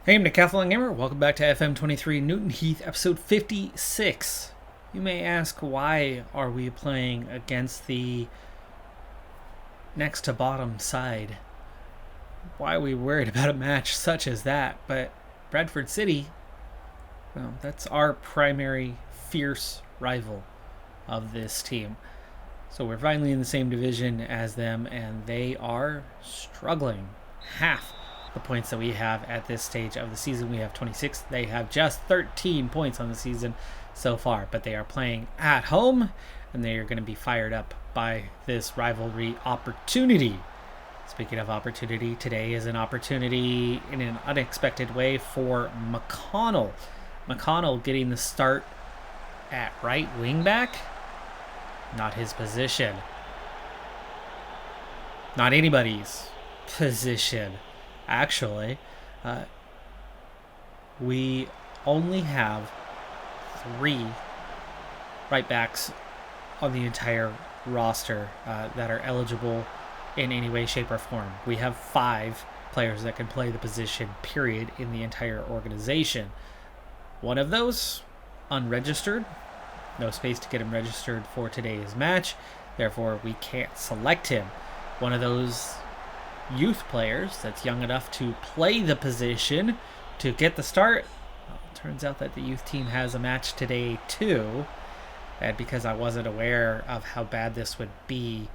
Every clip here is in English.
Hey, I'm Decathlon Gamer. Welcome back to FM23 Newton Heath, episode 56. You may ask, why are we playing against the next to bottom side? Why are we worried about a match such as that? But Bradford City, well, that's our primary fierce rival of this team. So we're finally in the same division as them, and they are struggling. Half the points that we have at this stage of the season. We have 26. They have just 13 points on the season so far, but they are playing at home, and they are going to be fired up by this rivalry opportunity. Speaking of opportunity, today is an opportunity in an unexpected way for McConnell. McConnell getting the start at right wing back. Not his position. Not anybody's position. Actually, we only have 3 right backs on the entire roster that are eligible in any way, shape, or form. We have 5 players that can play the position, period, in the entire organization. One of those, unregistered. No space to get him registered for today's match. Therefore, we can't select him. One of those youth players that's young enough to play the position to get the start. Well, turns out that the youth team has a match today too, and because I wasn't aware of how bad this would be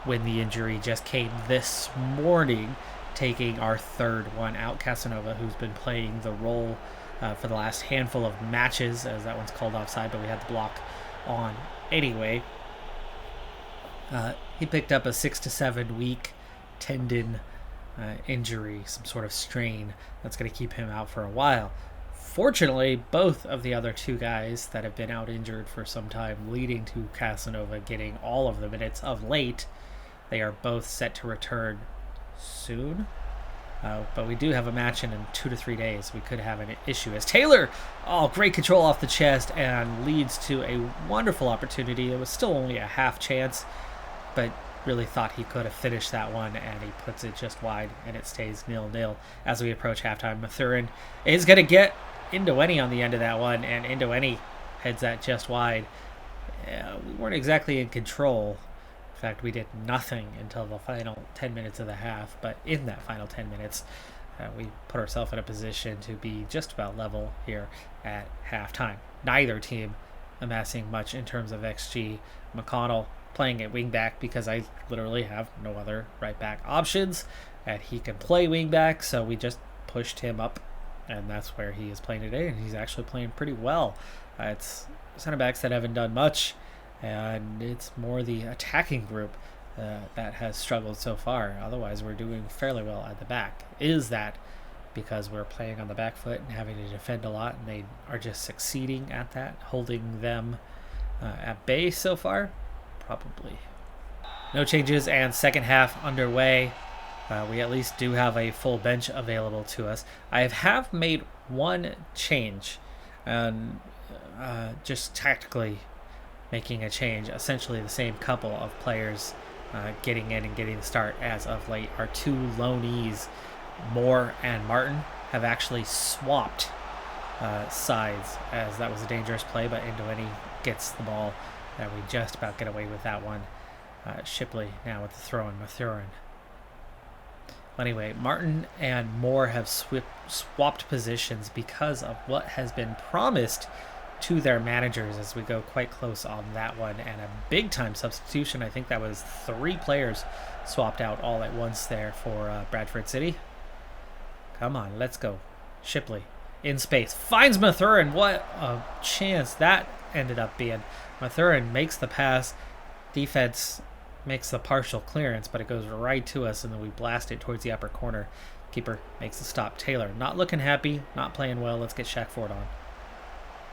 when the injury just came this morning, taking our third one out, Casanova, who's been playing the role for the last handful of matches, as that one's called offside, but we had the block on anyway. He picked up a 6 to 7 week tendon injury, some sort of strain that's going to keep him out for a while. Fortunately, both of the other 2 guys that have been out injured for some time, leading to Casanova getting all of the minutes of late, they are both set to return soon. But we do have a match in 2 to 3 days. We could have an issue as Taylor, great control off the chest, and leads to a wonderful opportunity. It was still only a half chance, but really thought he could have finished that one, and he puts it just wide, and it stays 0-0 as we approach halftime. Mathurin is going to get Indoweni on the end of that one, and Indoweni heads that just wide. We weren't exactly in control. In fact, we did nothing until the final 10 minutes of the half, but in that final 10 minutes, we put ourselves in a position to be just about level here at halftime. Neither team amassing much in terms of XG. McConnell playing at wingback because I literally have no other right back options, and he can play wingback, so we just pushed him up, and that's where he is playing today, and he's actually playing pretty well. It's center backs that haven't done much, and it's more the attacking group that has struggled so far. Otherwise, we're doing fairly well at the back. Is that because we're playing on the back foot and having to defend a lot, and they are just succeeding at that, holding them at bay so far? Probably. No changes, and second half underway. We at least do have a full bench available to us. I have made one change, and just tactically making a change. Essentially the same couple of players getting in and getting the start as of late. Our 2 loanees, Moore and Martin, have actually swapped sides, as that was a dangerous play, but Indoweni gets the ball, and we just about get away with that one. Shipley now with the throw in Mathurin. Anyway, Martin and Moore have swapped positions because of what has been promised to their managers, as we go quite close on that one, and a big time substitution. I think that was 3 players swapped out all at once there for Bradford City. Come on, let's go. Shipley in space finds Mathurin. What a chance that ended up being. Mathurin makes the pass, defense makes the partial clearance, but it goes right to us, and then we blast it towards the upper corner. Keeper makes the stop. Taylor not looking happy, not playing well. Let's get Shaq Ford on.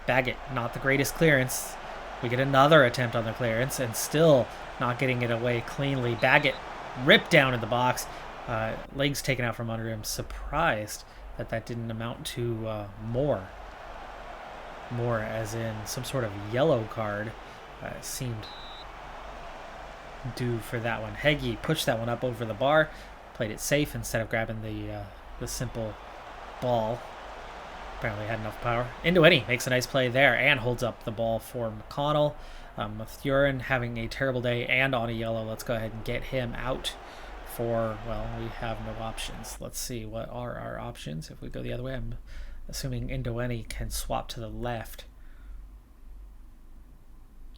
Baggett, not the greatest clearance. We get another attempt on the clearance, and still not getting it away cleanly. Baggett ripped down in the box, legs taken out from under him. Surprised that didn't amount to more as in some sort of yellow card seemed due for that one. Heggie pushed that one up over the bar, played it safe instead of grabbing the simple ball. Apparently had enough power. Indoeni makes a nice play there and holds up the ball for McConnell. Mathurin having a terrible day and on a yellow. Let's go ahead and get him out for, well, we have no options. Let's see, what are our options? If we go the other way, I'm assuming Indoeni can swap to the left.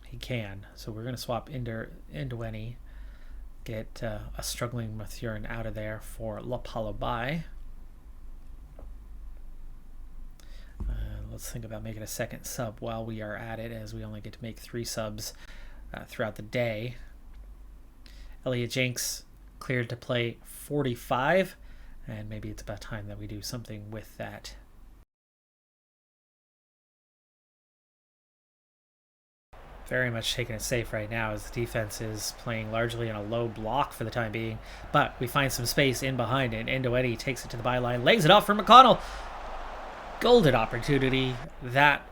He can. So we're going to swap Indoeni, get a struggling Mathurin out of there for Lapalabai. Let's think about making a second sub while we are at it, as we only get to make 3 subs throughout the day. Elliot Jenks cleared to play 45, and maybe it's about time that we do something with that. Very much taking it safe right now, as the defense is playing largely in a low block for the time being, but we find some space in behind it. Indoeni takes it to the byline, lays it off for McConnell. Golden opportunity. That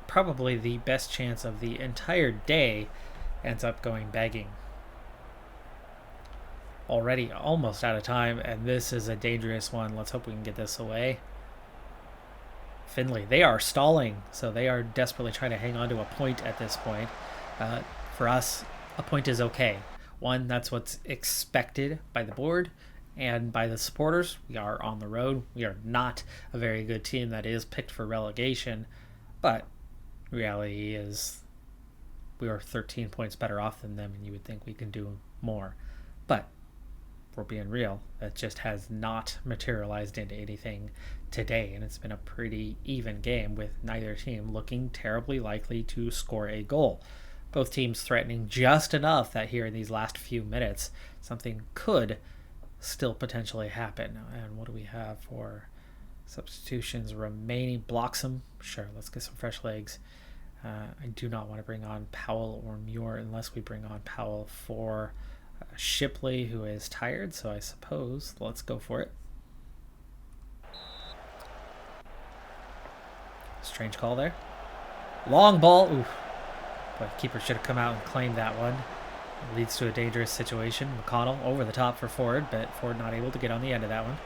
probably the best chance of the entire day ends up going begging. Already almost out of time, and this is a dangerous one. Let's hope we can get this away. Finley, they are stalling, so they are desperately trying to hang on to a point at this point. For us, a point is okay. One, that's what's expected by the board and by the supporters. We are on the road. We are not a very good team that is picked for relegation, but reality is we are 13 points better off than them, and you would think we can do more. But if we're being real, that just has not materialized into anything today, and it's been a pretty even game with neither team looking terribly likely to score a goal. Both teams threatening just enough that here in these last few minutes, something could still potentially happen. And what do we have for substitutions remaining? Bloxham, sure, let's get some fresh legs. I do not want to bring on Powell or Muir unless we bring on Powell for Shipley, who is tired, so I suppose let's go for it. Strange call there. Long ball. Oof. But keeper should have come out and claimed that one. It leads to a dangerous situation. McConnell over the top for Ford, but Ford not able to get on the end of that one.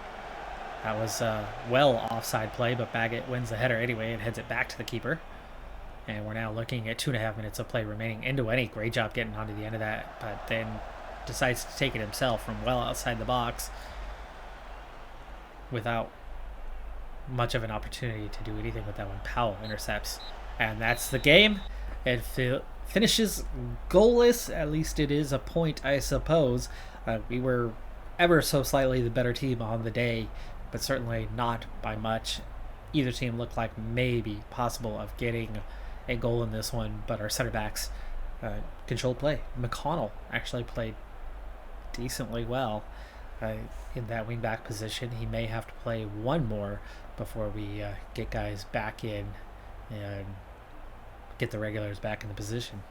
That was well offside play, but Baggett wins the header anyway and heads it back to the keeper. And we're now looking at 2.5 minutes of play remaining. Indoeni, great job getting onto the end of that, but then decides to take it himself from well outside the box without much of an opportunity to do anything with that one. Powell intercepts, and that's the game. It finishes goalless. At least it is a point, I suppose. We were ever so slightly the better team on the day, but certainly not by much. Either team looked like maybe possible of getting a goal in this one, but our center backs controlled play. McConnell actually played decently well in that wing back position. He may have to play one more before we get guys back in and get the regulars back in the position.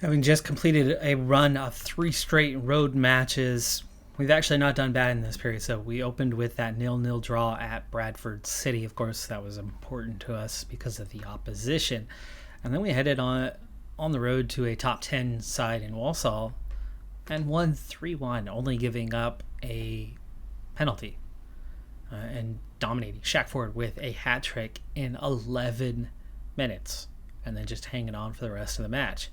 Having just completed a run of 3 straight road matches, we've actually not done bad in this period. So we opened with that 0-0 draw at Bradford City. Of course, that was important to us because of the opposition. And then we headed on the road to a top 10 side in Walsall and won 3-1, only giving up a penalty and dominating Shackford with a hat trick in 11 minutes, and then just hanging on for the rest of the match.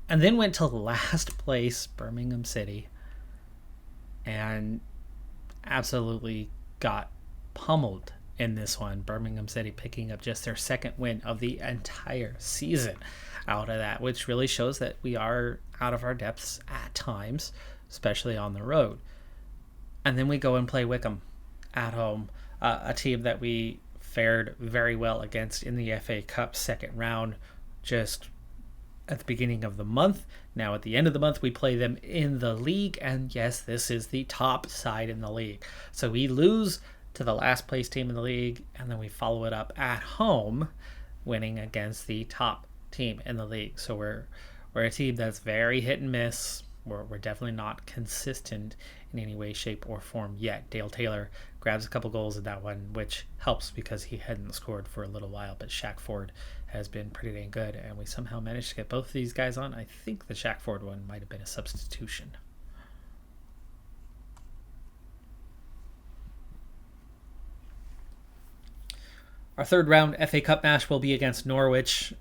And then went to last place, Birmingham City, and absolutely got pummeled in this one. Birmingham City picking up just their second win of the entire season out of that, which really shows that we are out of our depths at times, especially on the road. And then we go and play Wickham at home, a team that we fared very well against in the FA Cup second round just at the beginning of the month. Now at the end of the month we play them in the league, and yes, this is the top side in the league. So we lose to the last place team in the league, and then we follow it up at home winning against the top team in the league. So we're a team that's very hit and miss. We're definitely not consistent in any way, shape, or form yet. Dale Taylor grabs a couple goals in that one, which helps because he hadn't scored for a little while, but Shackford has been pretty dang good, and we somehow managed to get both of these guys on. I think the Shackford one might have been a substitution. Our third round FA Cup match will be against Norwich.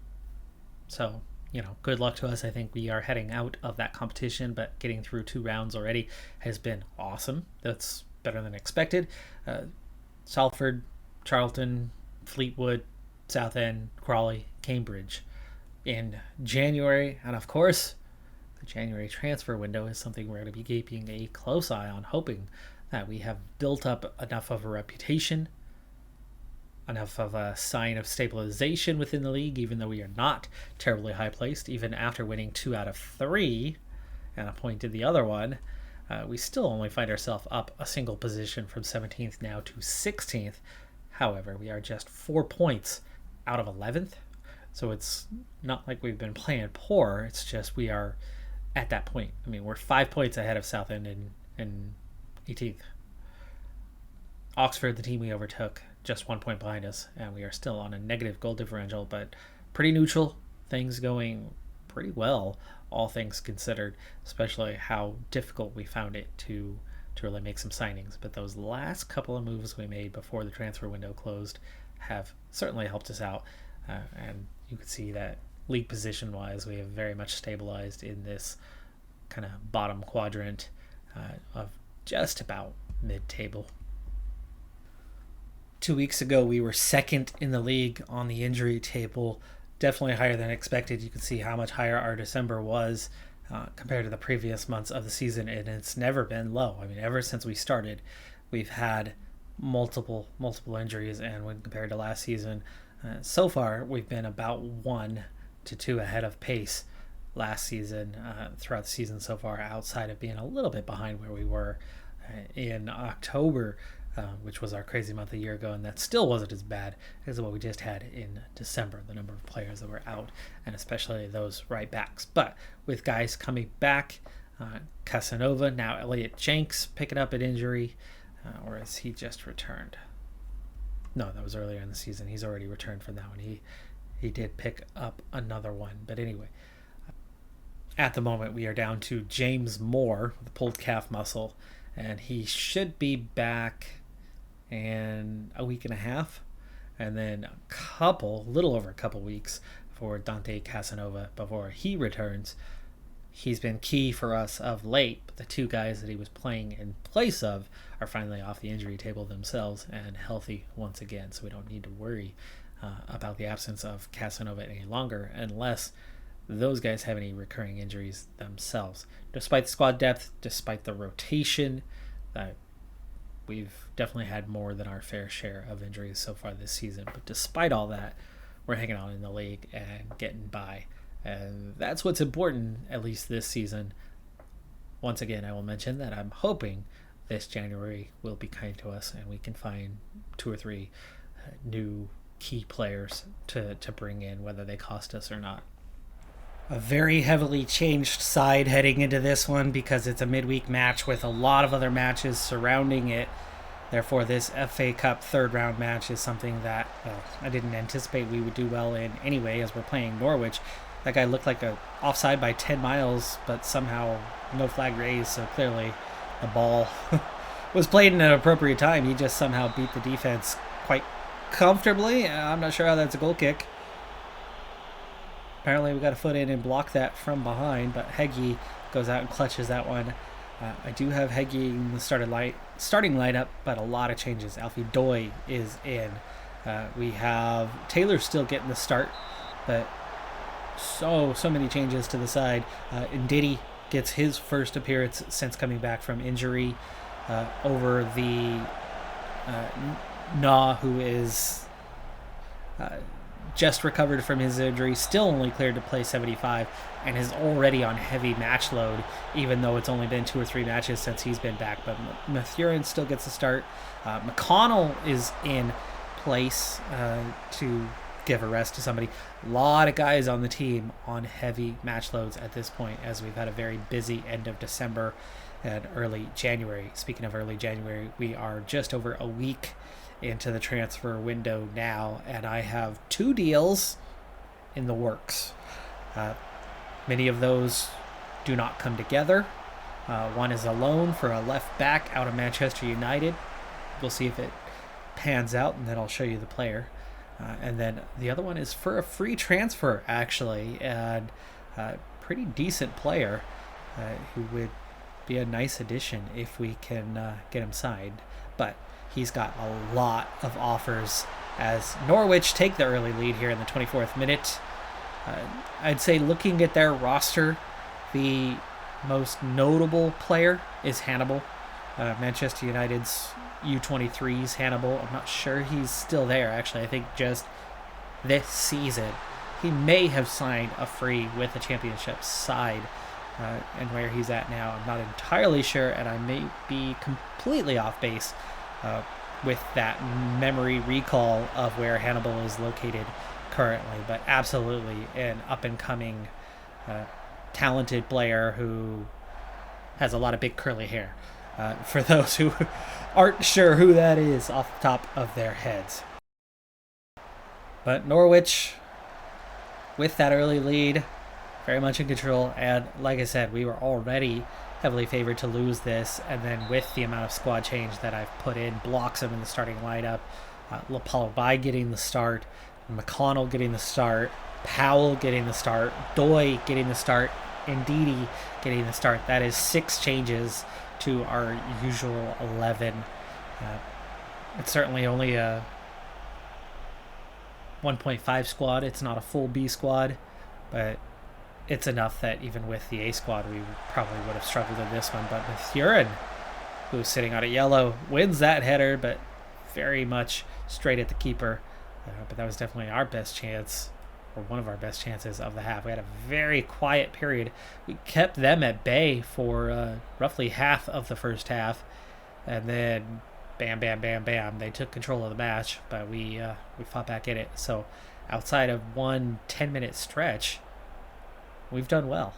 So, good luck to us. I think we are heading out of that competition, but getting through 2 rounds already has been awesome. That's better than expected. Salford, Charlton, Fleetwood, Southend, Crawley, Cambridge in January. And of course, the January transfer window is something we're going to be keeping a close eye on, hoping that we have built up enough of a reputation, enough of a sign of stabilization within the league, even though we are not terribly high placed. Even after winning 2 out of 3 and a point in the other one, we still only find ourselves up a single position from 17th now to 16th. However, we are just 4 points out of 11th, so it's not like we've been playing poor. It's just we are at that point. I mean, we're 5 points ahead of Southend in 18th. Oxford, the team we overtook, just 1 point behind us, and we are still on a negative goal differential, but pretty neutral. Things going pretty well, all things considered, especially how difficult we found it to really make some signings. But those last couple of moves we made before the transfer window closed have certainly helped us out, and you can see that league position wise we have very much stabilized in this kind of bottom quadrant of just about mid-table. 2 weeks ago we were second in the league on the injury table, definitely higher than expected. You can see how much higher our December was compared to the previous months of the season, and it's never been low. I mean, ever since we started, we've had multiple injuries, and when compared to last season, so far we've been about 1 to 2 ahead of pace last season throughout the season so far, outside of being a little bit behind where we were in October, which was our crazy month a year ago, and that still wasn't as bad as what we just had in December, the number of players that were out, and especially those right backs. But with guys coming back, Casanova, now Elliot Jenks picking up an injury, or has he just returned? No, that was earlier in the season. He's already returned from that one. He did pick up another one. But anyway, at the moment we are down to James Moore with a pulled calf muscle, and he should be back in a week and a half, and then little over a couple weeks for Dante Casanova before he returns. He's been key for us of late, but the 2 guys that he was playing in place of are finally off the injury table themselves and healthy once again, so we don't need to worry about the absence of Casanova any longer, unless those guys have any recurring injuries themselves. Despite the squad depth, despite the rotation, we've definitely had more than our fair share of injuries so far this season. But despite all that, we're hanging on in the league and getting by. And that's what's important, at least this season. Once again, I will mention that I'm hoping this January will be kind to us and we can find 2 or 3 new key players to bring in, whether they cost us or not. A very heavily changed side heading into this one because it's a midweek match with a lot of other matches surrounding it. Therefore, this FA Cup third round match is something that I didn't anticipate we would do well in anyway, as we're playing Norwich. That guy looked like a offside by 10 miles, but somehow no flag raised, so clearly the ball was played in an appropriate time. He just somehow beat the defense quite comfortably. I'm not sure how that's a goal kick. Apparently we got a foot in and block that from behind, but Heggie goes out and clutches that one. I do have Heggie in the starting lineup, but a lot of changes. Alfie Doy is in. We have Taylor still getting the start, but so many changes to the side. Ndidi gets his first appearance since coming back from injury over the Na, who is just recovered from his injury, still only cleared to play 75, and is already on heavy match load, even though it's only been 2 or 3 matches since he's been back. But Mathurin still gets a start. McConnell is in place to give a rest to somebody. A lot of guys on the team on heavy match loads at this point, as we've had a very busy end of December and early January. Speaking of early January, we are just over a week into the transfer window now, and I have 2 deals in the works. Many of those do not come together. One is a loan for a left back out of Manchester United. We'll see if it pans out, and then I'll show you the player. And then the other one is for a free transfer, actually, and a pretty decent player who would be a nice addition if we can get him signed. But he's got a lot of offers as Norwich take the early lead here in the 24th minute. I'd say looking at their roster, the most notable player is Hannibal. Manchester United's U23's Hannibal. I'm not sure he's still there, actually. I think just this season he may have signed a free with the championship side. And where he's at now, I'm not entirely sure, and I may be completely off base with that memory recall of where Hannibal is located currently, but absolutely an up-and-coming talented player who has a lot of big curly hair, for those who aren't sure who that is off the top of their heads. But Norwich, with that early lead, very much in control, and like I said, we were already heavily favored to lose this, and then with the amount of squad change that I've put in, blocks him in the starting lineup, Lapalabai getting the start, McConnell getting the start, Powell getting the start, Doy getting the start, Ndidi getting the start. That is 6 changes to our usual 11. It's certainly only a 1.5 squad. It's not a full B squad, but it's enough that even with the A squad, we probably would have struggled in this one. But Mathurin, who's sitting on a yellow, wins that header, but very much straight at the keeper. But that was definitely our best chance, or one of our best chances of the half. We had a very quiet period. We kept them at bay for roughly half of the first half, and then bam, bam, bam, bam, they took control of the match, but we fought back in it. So outside of one 10-minute stretch, we've done well.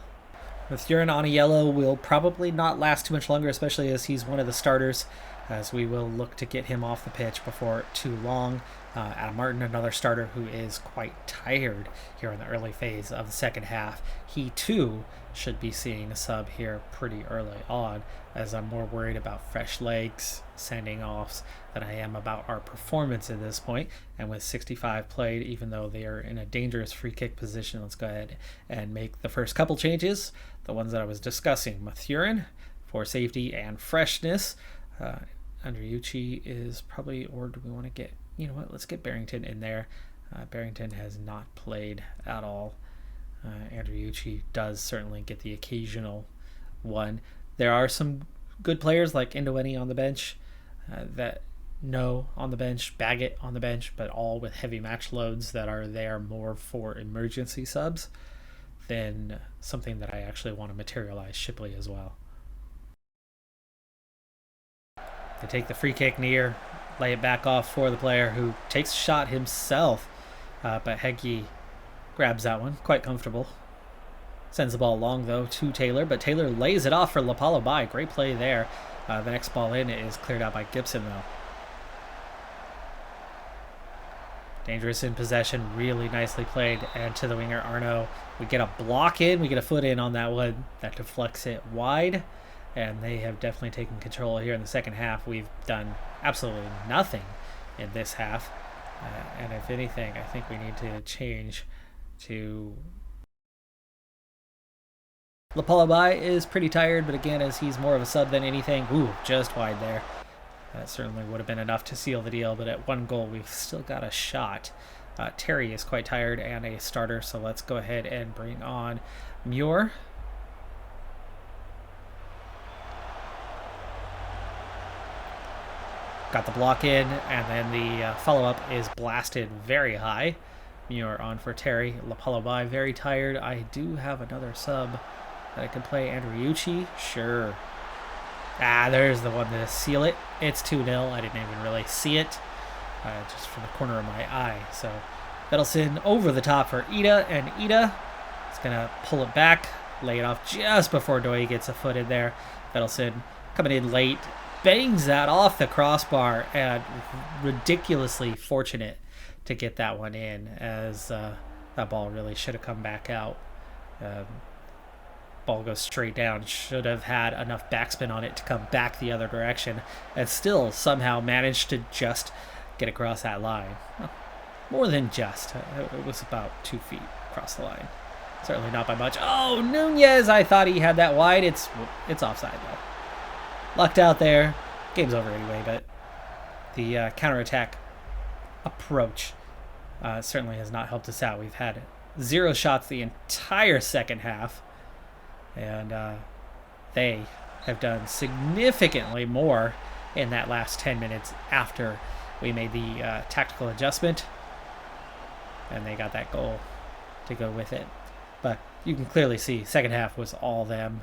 Mathurin on a yellow will probably not last too much longer, especially as he's one of the starters, as we will look to get him off the pitch before too long. Adam Martin, another starter who is quite tired here in the early phase of the second half. He too should be seeing a sub here pretty early on, as I'm more worried about fresh legs, sending offs, than I am about our performance at this point. And with 65 played, even though they are in a dangerous free kick position, let's go ahead and make the first couple changes, the ones that I was discussing. Mathurin for safety and freshness. Andriucci is probably, or do we want to get, you know what, let's get Barrington in there. Barrington has not played at all. Andriucci does certainly get the occasional one. There are some good players like Indoweni on the bench, that No on the bench, Baggett on the bench, but all with heavy match loads that are there more for emergency subs than something that I actually want to materialize Shipley as well. They take the free kick near, lay it back off for the player who takes a shot himself, but Heggie grabs that one, quite comfortable. Sends the ball long, though, to Taylor, but Taylor lays it off for Lapalabai. Great play there. The next ball in is cleared out by Gibson, though. Dangerous in possession, really nicely played, and to the winger, Arno. We get a block in, we get a foot in on that one. That deflects it wide, and they have definitely taken control here in the second half. We've done absolutely nothing in this half, and if anything, I think we need to change to... Lapalabai is pretty tired, but again, as he's more of a sub than anything, ooh, just wide there. That certainly would have been enough to seal the deal, but at 1 goal, we've still got a shot. Terry is quite tired and a starter, so let's go ahead and bring on Muir. Got the block in, and then the follow-up is blasted very high. Muir on for Terry. Lapalabai very tired. I do have another sub that I can play. Andriucci, sure. There's the one to seal it. It's 2-0. I didn't even really see it, just from the corner of my eye. So Vedelson over the top for Ida, and Ida is going to pull it back, lay it off just before Doy gets a foot in there. Vedelson coming in late, bangs that off the crossbar, and ridiculously fortunate to get that one in, as that ball really should have come back out. Ball goes straight down. Should have had enough backspin on it to come back the other direction, and still somehow managed to just get across that line. more than just. It was about 2 feet across the line. Certainly not by much. Oh, Nunez! I thought he had that wide. It's offside, though. Lucked out there. Game's over anyway, but the counterattack approach certainly has not helped us out. We've had 0 shots the entire second half, and they have done significantly more in that last 10 minutes after we made the tactical adjustment, and they got that goal to go with it. But you can clearly see second half was all them.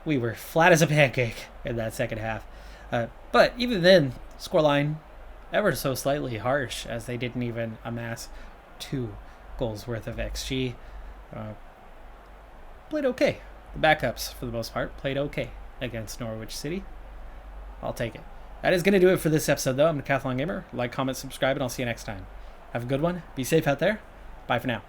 we were flat as a pancake in that second half. But even then, scoreline ever so slightly harsh, as they didn't even amass 2 goals worth of XG. Played okay. The backups, for the most part, played okay against Norwich City. I'll take it. That is going to do it for this episode, though. I'm Decathlon Gamer. Like, comment, subscribe, and I'll see you next time. Have a good one. Be safe out there. Bye for now.